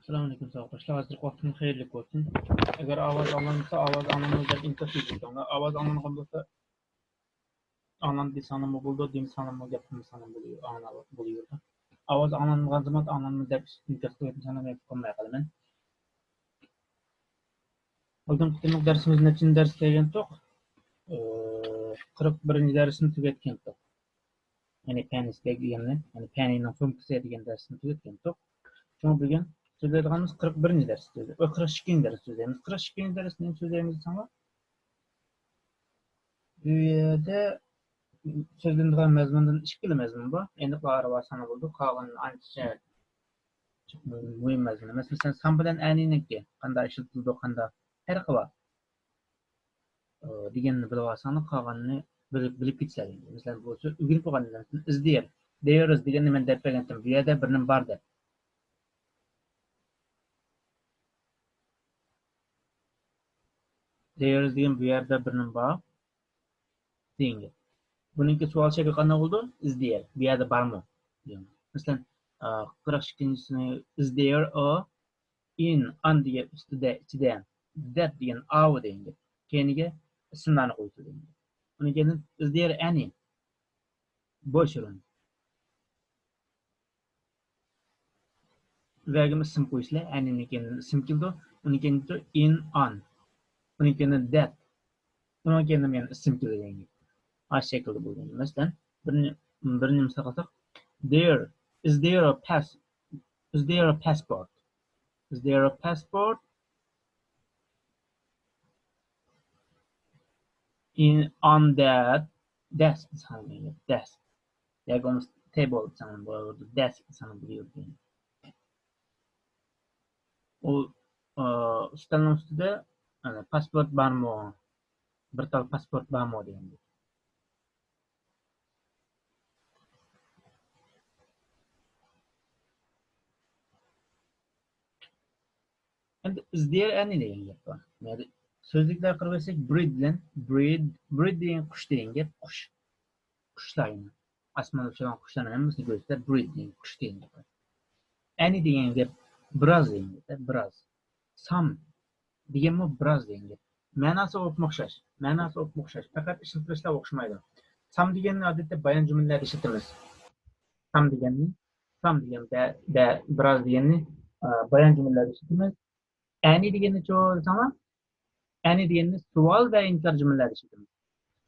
Selamünaleyküm arkadaşlar. Hazırlık vaktiniz hayırlı olsun. Eğer avaz alınırsa avaz alınırsa inkas edildi. Avaz alınırsa anan bir sanımı buldu, dim sanımı yapımı sanımı buluyor, buluyor. Avaz alınmagan zaman ananı da inkas edildi sanımı yapılmaya kalın. Bugün kitabın dersimiz neçinci ders kelgen tok? 41. dersini tüketken tok. Yani penis degenini, yani peninin funkisi degan dersini tüketken tok. Şunu bugün söylediğimiz 41. ders söyledi. O 42. ders söylediğimiz. 42. dersinin söylediğimiz sana de sözlendiren mezmundan işkili mezmun bu. Endi qara basana buldu. Qalanın ancha muhim mezmun. Mesela sen sam bilen anininki qanday işletildi, qanday farqi bor deganni bilib olsang, qolganini bilib ketsan. Mesela bu so'z o'rganib qolgandan so'ng izdir. There is deganni men deb bergandim. Bu yerda bir nim bor deb. There is degan bu yerda bir nim bor deyingi. Buningki savol shakli qanday bo'ldi? Is there. Bu yerda bormi? Mesela 42-sini is there or in on degan ustida ichidan that degan av deydi. Keyinga ismlarni qo'ydi deydi. Uni keyin is there any bo'sh o'rin. Vagim ism qo'yishlar, any keyin ism keldi. Uni keyin in on. Uni keyin that. Uni keyin men ism keldi deydi. Aş şekilde bo'lgan. Masalan, birinchi misol qilsak, there is there a passport? Is there a passport in on that desk? Sanırım desk. Diagonal table sanırım bu arada desk sanırım biliyorum. O stolun üstünde pasport var mı? Bir tal pasport var mı diye. And is there any degan gap bor. Yani sözlükler qarasak breed degan qush degan gap qush. Qushlarni. Osmonda uchgan qushlarni hammasini ko'rsatadi. Breed degan qush degan gap. Any degan gap biroz degan gap, biroz. Some deganmi biroz degan gap. Ma'nosi o'xshash. Faqat ishlatishlar o'xshamaydi. Some deganni odatda bayon jumlalarda ishlatamiz. Some deganni biroz deganni bayon jumlalarda ishlatamiz. Any deganni cho'zsam, any deganni savol va inkor jumlalarda ishlatamiz.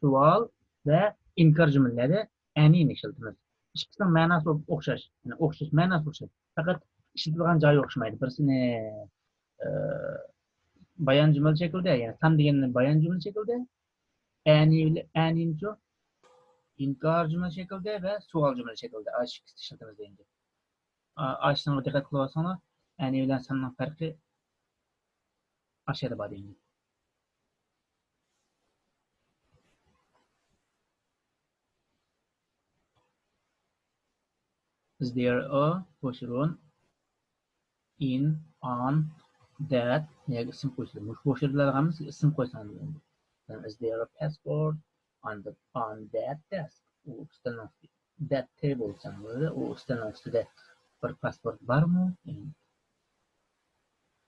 Savol va inkor jumlalarda any'ni ishlatamiz. İkisining ma'nosi o'xshash. Yani ma'nosi o'xshash. Faqat ishlatilgan joyi o'xshamaydi. Birisini bayon jumla shaklida, ya'ni some deganni bayon jumla shaklida, any'ni inkor jumla shaklida va savol jumla shaklida ishlatamiz deydi. Ashunga diqqat qilib olsanglar, any bilan somening farqi aşağıda bor deydi. Is there a boşluğun in, on, that, yani isim qo'yishlar. Boşluklarga ham isim qo'ysangiz bo'ladi. Is there a passport on that desk? U stolning that table sanılır. O stolning ustida bir pasport bormi?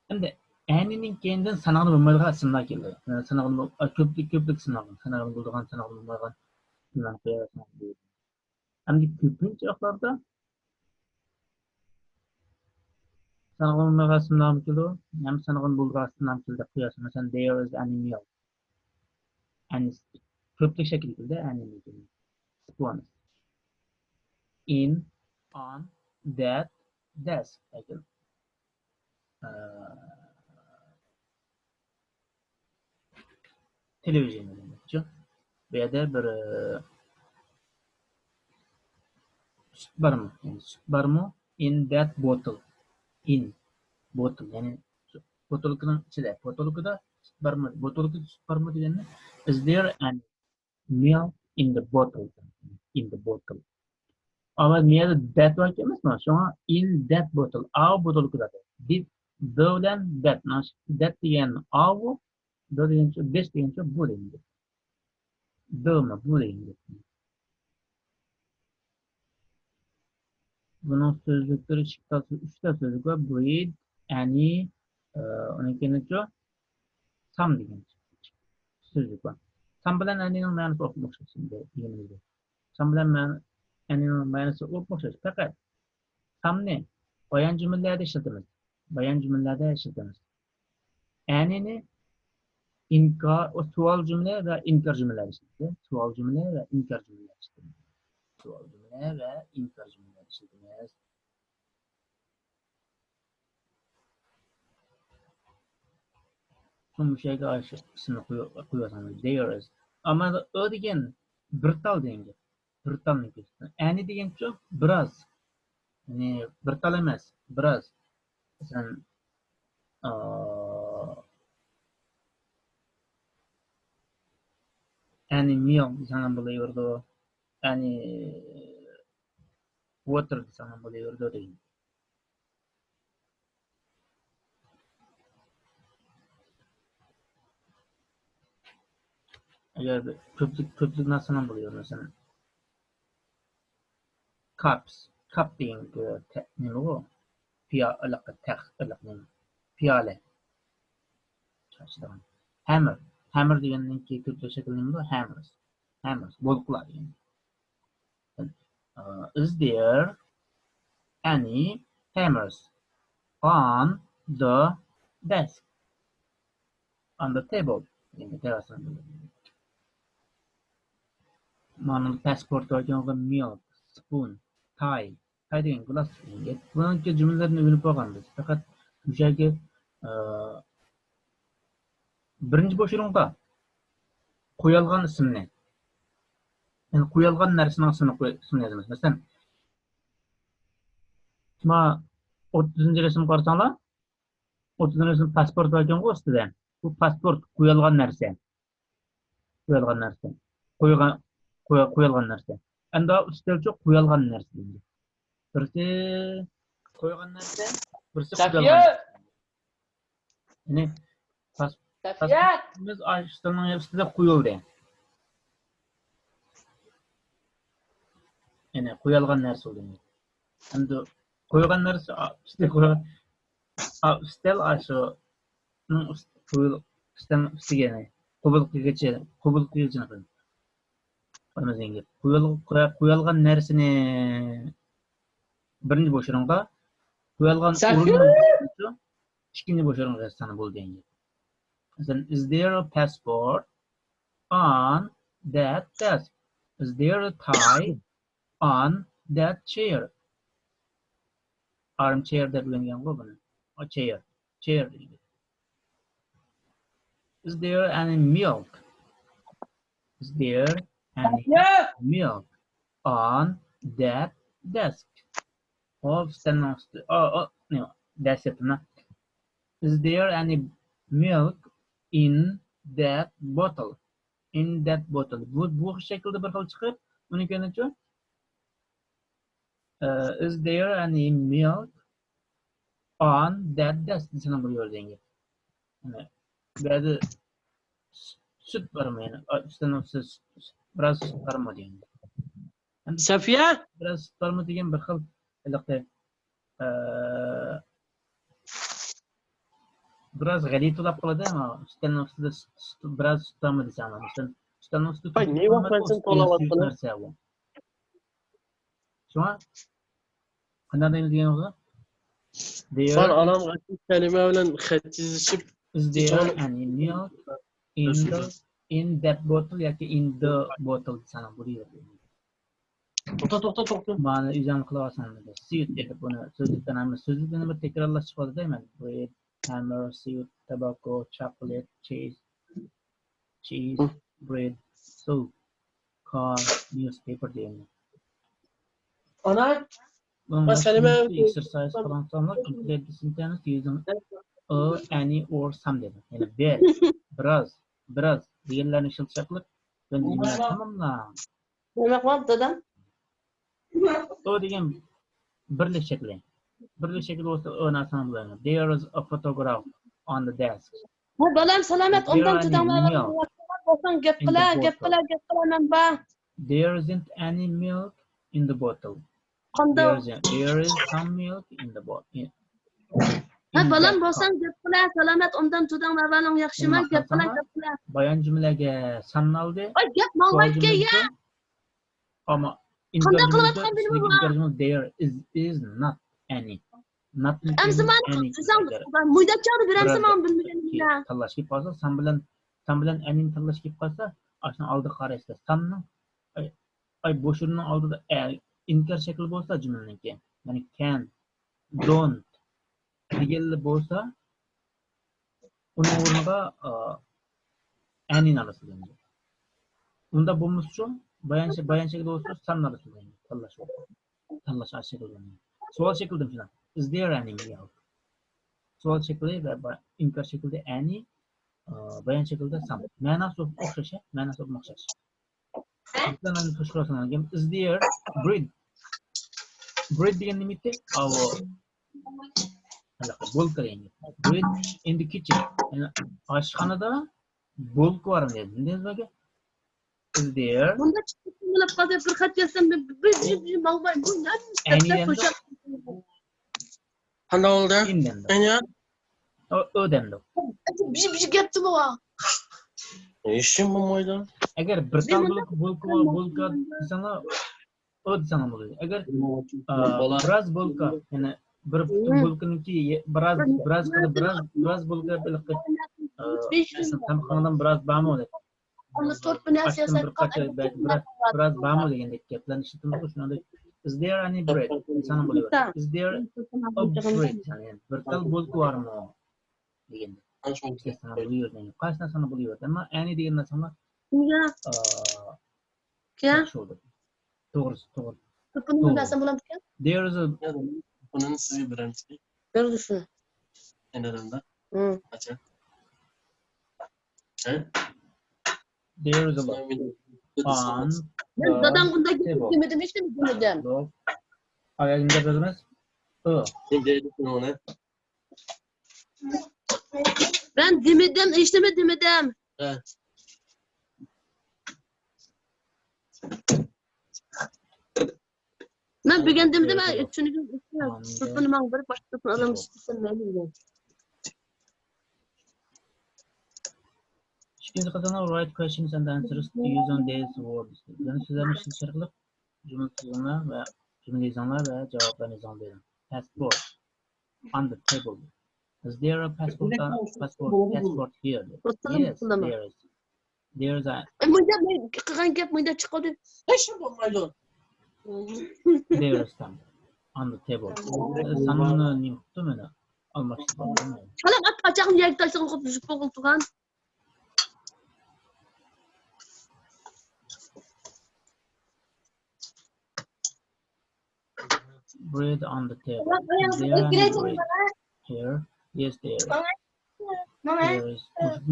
Endi any'ning keyinden sanag'li bo'lmaydigan ismlar keldi. Sanag'li ko'plik ismlar, sanag'li bo'ladigan, sanag'li bo'lmagan ismlarni qo'yaversangiz. Endi ko'pincha vaqtlarda sanag'li bo'lmagan ismlar keldi, ham sanag'li bo'ladigan ismlar keldi qo'yasan. Masalan, there is an email. And ko'plik shaklida keldi, any'ning keldi. Spoon. In, on, that, desk. Televizyon demek. Bu yerda bir süt barmı? Yani süt barmı? In that bottle. In bottle. Yani botolkinin içinde. Botolkida süt barmı? Botolkida süt barmı degani? Is there an milk in the bottle? In the bottle. Ama niye that var ki emasmi? Şoňa in that bottle. A botolkida. Did the bilen that. That degan a bu. The degan this degan bu degan. The bu degan. Bunun sözlükleri çıktı. 3 sözlük var. Breed, any onunkini-chi some degan so'zlik bor. Some bilan any'ning ma'nosi o'xshash deganimiz. Some bilan any'ning ma'nosi o'xshash. Faqat some'ni bayon jumlalarda ishlatamiz. Bayon jumlalarda ishlatamiz. Any'ni inkor, savol jumla va inkor jumlalar ishlatamiz. Savol jumla va inkor jumlalar ishlatamiz. Savol jumla va inkor jumlalar ishlatamiz. So'ng shayga shu ismni qo'yamiz. There is. Ammo o degan bir tal degan. Bir talni ko'rsatadi. Any degan-chi biroz. Ya'ni bir tal emas, biroz. Masalan, any meal desam ham bo'laverdi. Any water desam ham bo'laverdi degan. Agar ko'plik narsani ham bo'laveradi. Masalan, cups, cup degan nima bu? Piyola. Hammer. Hammer degandan keyin ko'plik shakli nima bu? Hammers. Hammers. Bo'liqlar degan. Is there any hammers on the desk? On the table. Mana passport olgan milk, spoon, tie. Tie degan glass. Bunga jumlalarni o'rganib bo'lganmiz. Faqat o'shaga birinchi bo'shlig'ida qo'yilgan ismni, ya'ni qo'yilgan narsaning ismini yozamiz. Masalan, mana 30-rasm qarasanglar, 30-rasm pasport bo'lgan ustida. Bu pasport qo'yilgan narsa. Qo'yilgan narsa. Qo'yilgan narsa. Endi ustalcha qo'yilgan narsa. Birisi qo'yilgan narsa, birisi qo'yilgan narsa. Ya'ni pasportimiz ashtaning ustida qo'yildi. Ya'ni qo'yilgan narsa bo'ldi. Endi qo'yilgan narsa ustida qo'yilgan ustal ashu ustal ustiga qo'yilgan qo'yilgan narsani birinchi bo'shlig'ida qo'yilgan o'rinni ikkinchi bo'shlig'ida sanab bo'lgan. Masalan, is there a passport on that desk? Is there a tie on that chair? Armchair deb o'ylangan bu buni. Chair. Is there any milk? Is there any milk on that desk? No, that's it. Is there any milk in that bottle? In that bottle. Bu şekilde bir xil chiqib, uni ko'rinichi. Is there any milk on that desk? Desam bo'laveradi. Ba'zi sut barmi, yani ustanosiz biroz sut barmi degan. Safiya? Biroz sut barmi degan bir xil biroz g'alati bo'lib qoladi, ammo ustanosiz biroz sut barmi desam, masalan, ustanosiz Ne vaqtdan to'layapti? narsa bu. Shuna qanday deyilgan o'zi? Son anam kalima bilan xat chizishib is there any milk in that bottle yoki in the bottle desam bo'laveradi. To'xta. Mana izam qilasan dedi. Suit deb buni so'zlikdan ham so'zlikdan bir takrorlash chiqadi deyman. Bread, hammer, suit, tobacco, chocolate, cheese, bread, soap, car, newspaper deyman. Ana exercise qilasanlar, complete the sentence using a, any or some dedi. Ya'ni biroz deganlarni ishlatishib ben tamomla. Nima qilyapti dadam? O degan birlik shakli. Birlik shakli bo'lsa o narsani bo'ladi. There is a photograph on the desk. Bu balam salomat, undan juda bo'lsang gap qilaman ba. There isn't any milk in the bottle. There is some milk in the bottle. Ha in balam that bo'lsang gap qila, salomat undan juda mavalang yaxshimi? Nima Gap qila, qilsam, gap qila. bayon jumlaga sanaldi. Ay gap Savol mavlatga ya. jumlasi ama inkar Qanday jumlasi qilyapsan buni ichidagi bu? inkar jumlasi there is not any. Not Amsi mani any. qilsam, Agar muydachani beramsa birazda men bilmaganimda. tanlash kelib qolsa, san bilan any tanlash kelib qolsa, ashuni oldi qaraysiz. Sanning ay bo'shurning oldida inkar shakli bo'lsa jumlaniki, ya'ni can, don't deganli bo'lsa, uning o'rniga any narsa endi. Unda bo'lmasa uchun bayon shakli bo'lsa, san narsa endi. Tanlash shakli endi. Savol shaklida filan. Is there any? Savol shakli va inkar shaklida any, bayon shaklida some. Ma'nosi o'xshash. Bizdan xushrosangan is there bread. Bread degan nima edi? Bo'lka endi. Bread in the kitchen. Yani oshxonada bo'lka bormi dedi. Bunday is there Bunda chiqib qilib qolsa bir xat yazsam bir mavbay bu nima? Qanday oldu? indenda. Anya? O'denda. Bir gapti bu. İşim bu muydu? Agar bir tal bo'lka desalar o'dsana bo'ladi. Agar biroz bo'lka, ya'ni bir butun bo'lkaniki biroz bo'lka biliq tamxonadan biroz bormi deb. Onu 4 bin Ashton bir qacha biroz bormi degandek gaplarni eshitdim. Shunday is there any bread desana bo'ladi. Is there a bread? Ya'ni bir tal bo'lka bormi deganda. Qaysi narsani bo'lyapti? Ammo any degan narsani Ya. To'g'ri. Bunu nasıl bulamazken? There is a Bunun sizi birinci. Gördüsün. Neden de? Açı. there is a on Ben zaten bunda demedim işte demedim. ayagimda bilmas. Şimdi onu. Ben demedim işte mi demedim. Evet. Ben bir kendim de ben üçünü tutmanı mağdur başka tutma adam istedim ne bileyim. Ikkinchi qatana write questions and answers to use on these words. Yani sizlarni shuncha qilib jumla va jumla va javoblarni yozing. Passport on the table. Is there a passport here? Yes, there is. There is a Muyda qilgan gap muyda chiqadi. İşim bu muydu? there is some on the table. Sanını nima qildi meni? Almashtirdim. Hala qachon yerga tashlab qo'yib yuzib qo'ygan. Bread on the table. Is there any bread here? Yes, there is. There is.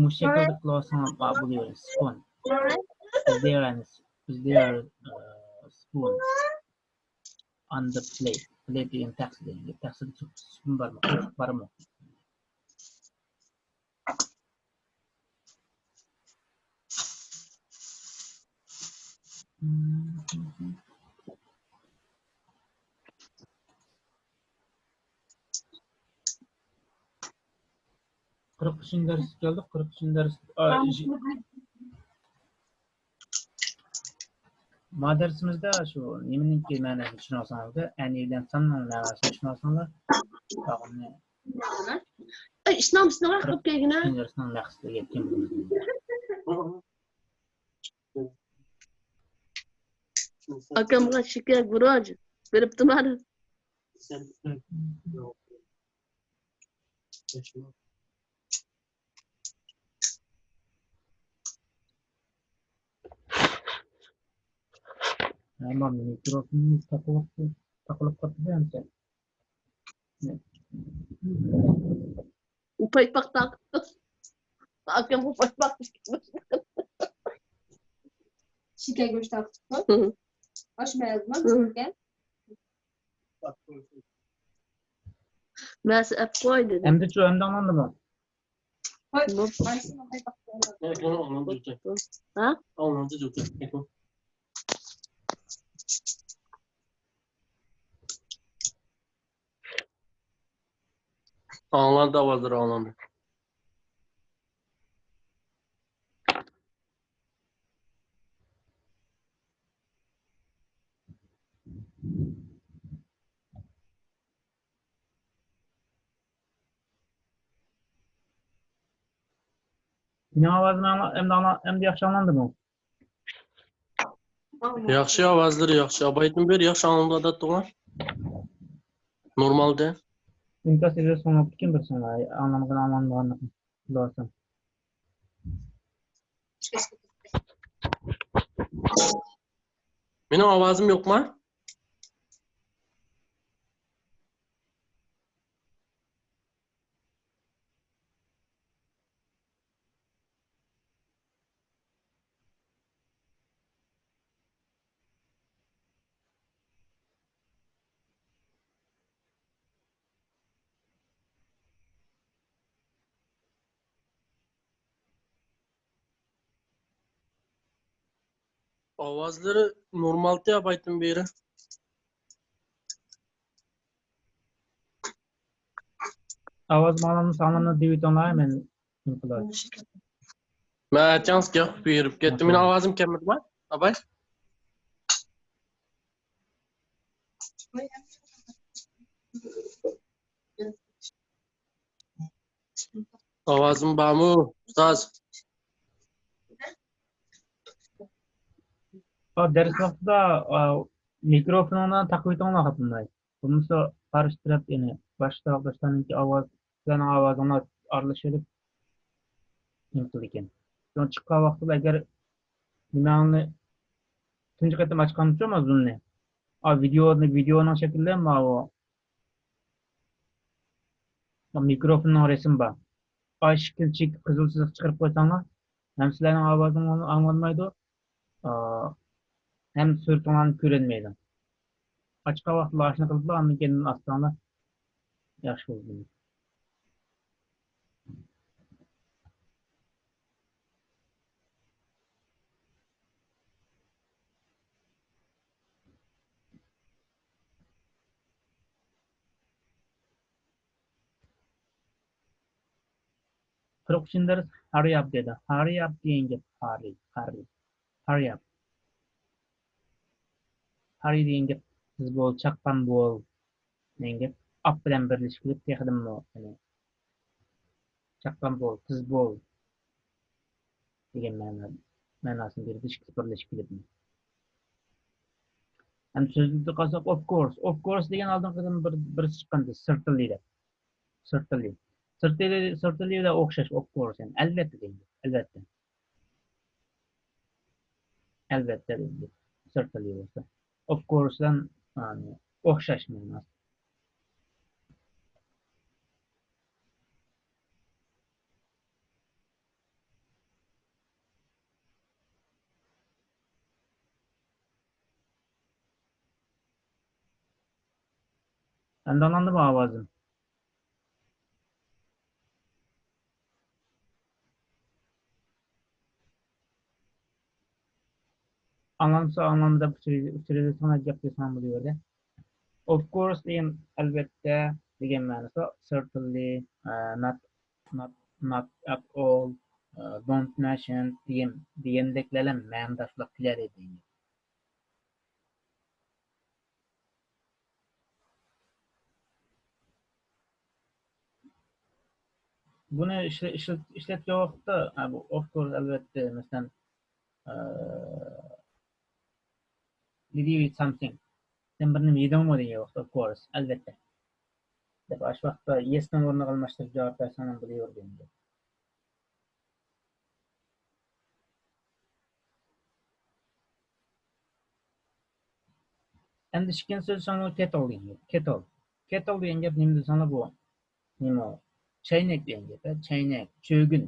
Mushakilda quloqsan bo'lyapti. Spoon. Is there spoon on the plate? Plate degan taxi degan. Taxida spoon bormi? Qirq uchinchi dars keldi. 43 dars. Madrasimizda shu nimaninki ma'nosini tushunasizlar, anydan sanning ma'nosini tushunasizlar. Tog'ni İslam sınavı qilib kelgina. darsdan maqsadga yetgan bo'lamiz. Akamga shikar buroj beribdi mana. Ama mikrofonu takılıp katılıyor. Upaypak tak. Akam upaypak. Şeker göç taktık. Aşma yazma. Şeker. Nasıl ap koy dedi. Hem de şu önden anladı mı? Hayır. Ha? Anladı çok. Anlandı avazları anlandı. Senin avazın hem de yaxşı anlandı mı? Yaxşı avazları yaxşı. Abaytın bir yaxşı anlandı adattılar. Normalde. İmkas ediyor sonra kim bir sonra anlamadan anlamadan doğrusu. Benim avazım yok mu? Avazları normalde abaytın biri. Avaz anlamını divit online men yapılar. Ben chans yapıp verip gettim. Benim avazım kemir mi? Abay. Avazım var mı? Ustaz. Ders vaqtida mikrofonuna takıp etmem hatırlayın. Bununsa karıştırıp yani başta başlarınki avaz bilen avazına aralashib intil ekan. Son chiqqan vaqtida agar nimani tunji qatam ochgan uchun mazmunni videoning shaklida mikrofonning resim bor. Shikilchik qizil chiziq chiqarib qo'ysanglar ham sizlarning ovozinglarni anglanmaydi, hem sırtından görünmeydi. Açık vaqtda aşina qiliblar, ammo keyin astanda yaxshi bo'ldi. Proxy'nlar hurry up dedi. Hurry up deyince hurry up. Hurry deyince siz bol, çaqqan bol deyince up bilan birleştirib texdim yani çaqqan bol, siz bol degan ma'nosini berdi, ikki birleştirib. Hem sözlükte qalsak of course degan oldingidan bir chiqqandi, certainly. Certainly da o'xshash of course yani albatta deydi. Albatta deydi. Certainly bo'lsa. Of course'dan o'xshash ma'nosi. Endi anlandimi ovozim? Anlamsa anlamda uchraydi sana gap desam bu yerda. Of course degan albatta degan ma'nosi certainly, not not at all, don't mention degandeklar ma'nodashlik qiladi deydi. Buni ishlatgan vaqtda bu of course albatta masalan did you eat something? Sen bir nima yedingmi degan vaqtda of course albatta. Deb shu vaqtda yesdan o'rniga almashtirib javob bersang ham bo'laverdi endi. Endi ikkinchi so'z sana kettle degan. Kettle degan gap nima desanglar bu nima? Chaynak degan gap, chaynak, cho'gin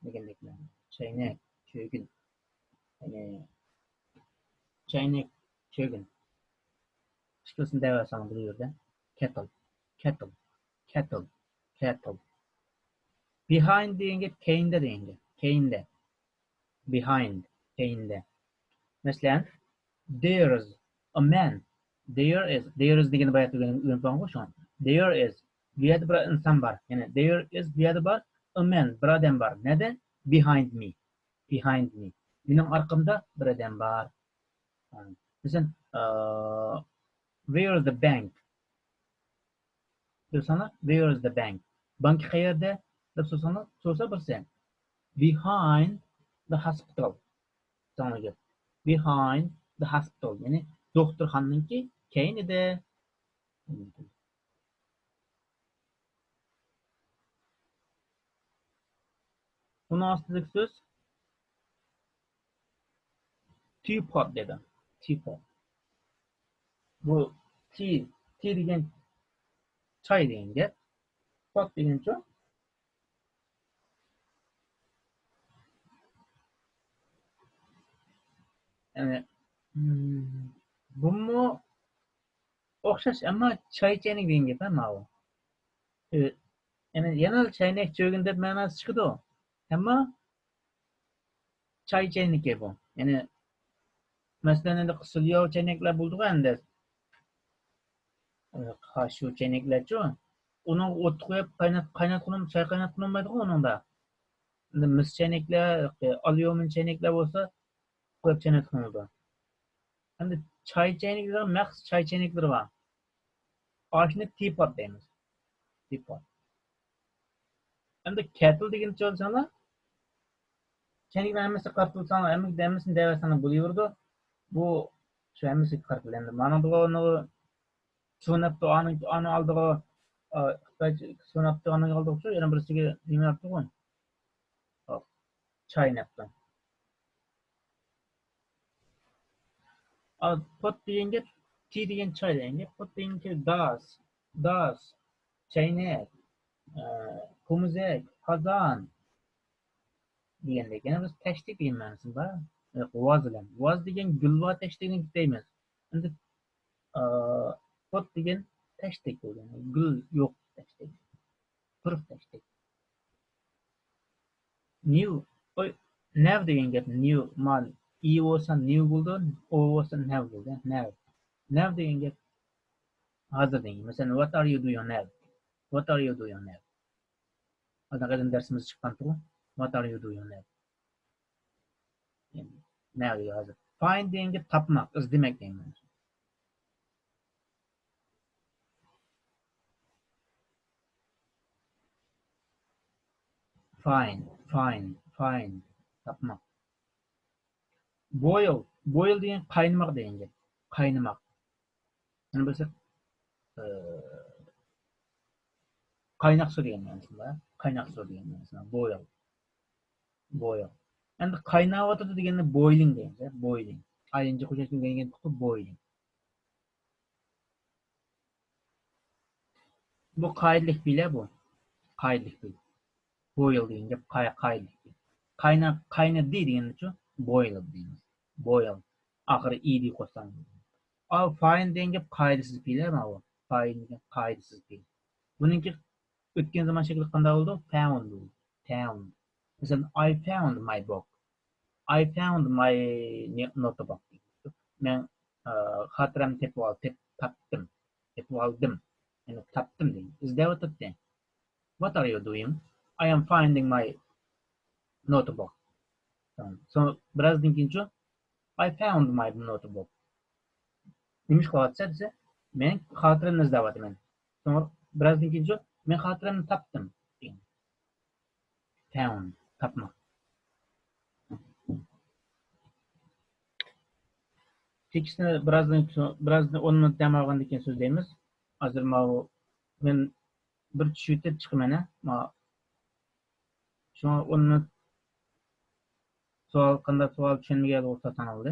degandeklar. Chaynak, cho'gin. Yani chaynak, cho'gin. Ikkilasini devasan bu yerda. Kettle. Behind degan gap keyinda degan gap. Keyinda. Behind, keyinda. Masalan, there's a man. There is degani bayaqi o'rganib qo'ygan. There is Bu yerda bir inson bor. Ya'ni there is bu yerda bor a man, bir odam bor. Neda? Behind me. Behind me. Mening orqamda bir odam bor. Masalan, where is the bank? So'sana, where is the bank? Bank qayerda? Deb so'sa bilsang. Behind the hospital. So'nga. Behind the hospital. Ya'ni doktorxonaniki keyinida. Buni ostidagi so'z teapot dedim. Teapot. Bu tea degan choy degan gap. Pot degancha yani bumi o'xshash, ammo choy chaynak degan gap ham bu. Yani yana chaynak cho'gin deb ma'nosi chiqadi. Ammo choy chaynaki bu. Yani masalan endi qisilyo chaynaklar bo'ldi-ku endi. Qashu chaynaklar-chi. Uni o't qo'yib qaynatqanim, choy qaynatqanim uningda. Endi mis chaynaklar, alyumin chaynaklar bo'lsa, qo'yib chaynatqanadi. Endi choy chaynaklari maxsus choy chaynaklari bor. Oshni teapot deymiz. Teapot. Endi kettle degan so'zlar chaynaklar hammasi qartilsan, hammasini devasan bo'laverdi. Bu shu hammasi qartil. Endi mana bu so'napti, ani oldiga so'napti, ani oldiga shu yana birisiga nimaapti qo'y. Hop. Chaynapti. Pot deganga tea degan choy deganga, pot deganga das, chaynak, qo'mizak, qozon degandek. Yana biz tashtik degan ma'nosi bor. Voz degan gulva tashtikni deymiz. Endi pot degan tashtik bo'lgan. Gul yo'q tashtik. Turib tashtik. New, nav degan gap new mal. I bo'lsa new bo'ldi, o bo'lsa nav bo'ldi. Nav degan gap hozir degan. Masalan, what are you doing now? What are you doing now? Adaqadan darsimiz chiqqan-ku. What are you doing now? Now hozir. Find degan gap topmoq, izlamak degan. Find, topmoq. Boil degan qaynamoq degan gap. Qaynamoq. Mana bo'lsa qaynoq suv degan ma'nosi bor. Qaynoq suv degan ma'nosi. Boil. Endi qaynayotdi deganda boiling deymiz, boiling. Ayinchi qo'shishni degan boiling. Bu qaylik bila bu. Qaylik bil. Boil degan gap qaylik bil. Qaynadi degancha boil deymiz. Boil. Oxiri ed qo'shsam. Find degan gap qoidasiz bila bu. Find degan qoidasiz bil. Buningki o'tgan zaman shakli qanday bo'ldi? Found. Masalan, I found my book. I found my notebook. Men xotram tepib oldim. Yani tapdım deyin. İzleyotibdi. What are you doing? I am finding my notebook. So birazdan keyin I found my notebook. Demiş qilyapsa desa, men xotiramni izlayapman. Sonra birazdan keyin men xotiramni topdim deyin. Found, topmoq. Tekstni birazdan 10 minut dam olgandan keyin so'zlaymiz. Hozir men bir tushuntirib chiqaman. Şu 10 minut savol tushunmagan bo'lsa sanaldi.